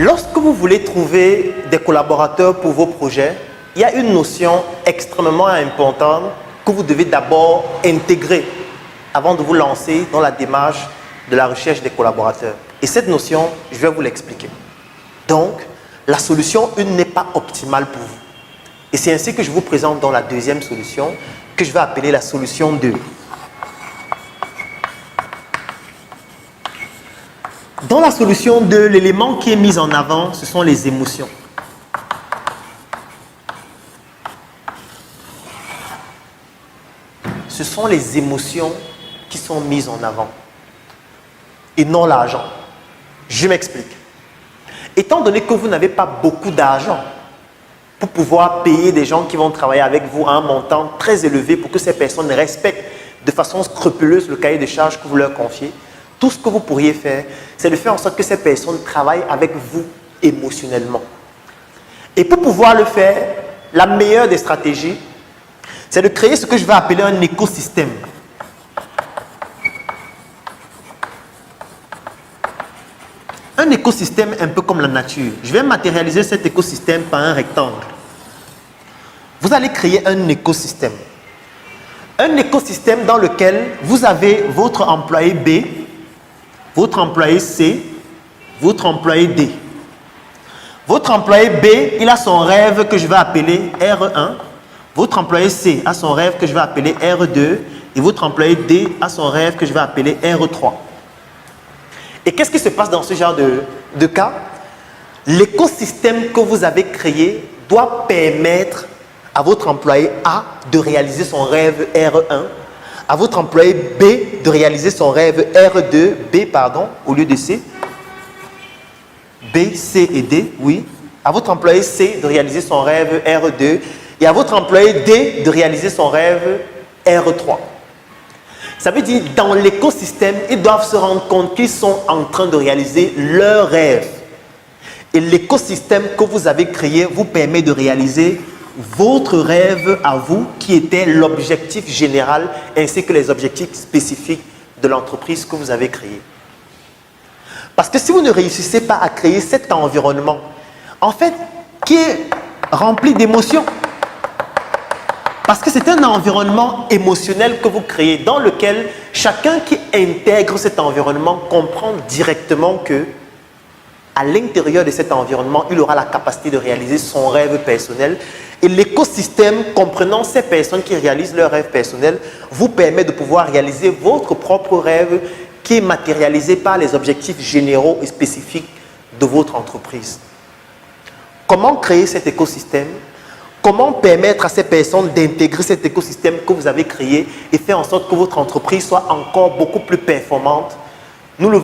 Lorsque vous voulez trouver des collaborateurs pour vos projets, il y a une notion extrêmement importante que vous devez d'abord intégrer avant de vous lancer dans la démarche de la recherche des collaborateurs. Et cette notion, je vais vous l'expliquer. Donc, la solution 1 n'est pas optimale pour vous. Et c'est ainsi que je vous présente dans la deuxième solution, que je vais appeler la solution 2. Dans la solution 2, l'élément qui est mis en avant, ce sont les émotions. Ce sont les émotions qui sont mises en avant et non l'argent. Je m'explique. Étant donné que vous n'avez pas beaucoup d'argent pour pouvoir payer des gens qui vont travailler avec vous à un montant très élevé pour que ces personnes respectent de façon scrupuleuse le cahier de charges que vous leur confiez, tout ce que vous pourriez faire, c'est de faire en sorte que ces personnes travaillent avec vous émotionnellement. Et pour pouvoir le faire, la meilleure des stratégies, c'est de créer ce que je vais appeler un écosystème. Un écosystème un peu comme la nature. Je vais matérialiser cet écosystème par un rectangle. Vous allez créer un écosystème. Un écosystème dans lequel vous avez votre employé B, votre employé C, votre employé D. Votre employé B, il a son rêve que je vais appeler R1. Votre employé C a son rêve que je vais appeler R2. Et votre employé D a son rêve que je vais appeler R3. Et qu'est-ce qui se passe dans ce genre de cas? L'écosystème que vous avez créé doit permettre à votre employé A de réaliser son rêve R1, à votre employé B de réaliser son rêve R2, au lieu de C. B, C et D, oui. À votre employé C de réaliser son rêve R2 et à votre employé D de réaliser son rêve R3. Ça veut dire, dans l'écosystème, ils doivent se rendre compte qu'ils sont en train de réaliser leur rêve. Et l'écosystème que vous avez créé vous permet de réaliser votre rêve à vous, qui était l'objectif général, ainsi que les objectifs spécifiques de l'entreprise que vous avez créée. Parce que si vous ne réussissez pas à créer cet environnement, en fait, qui est rempli d'émotions, parce que c'est un environnement émotionnel que vous créez, dans lequel chacun qui intègre cet environnement comprend directement que, à l'intérieur de cet environnement, il aura la capacité de réaliser son rêve personnel. Et l'écosystème, comprenant ces personnes qui réalisent leur rêve personnel, vous permet de pouvoir réaliser votre propre rêve qui est matérialisé par les objectifs généraux et spécifiques de votre entreprise. Comment créer cet écosystème? Comment permettre à ces personnes d'intégrer cet écosystème que vous avez créé et faire en sorte que votre entreprise soit encore beaucoup plus performante? Nous le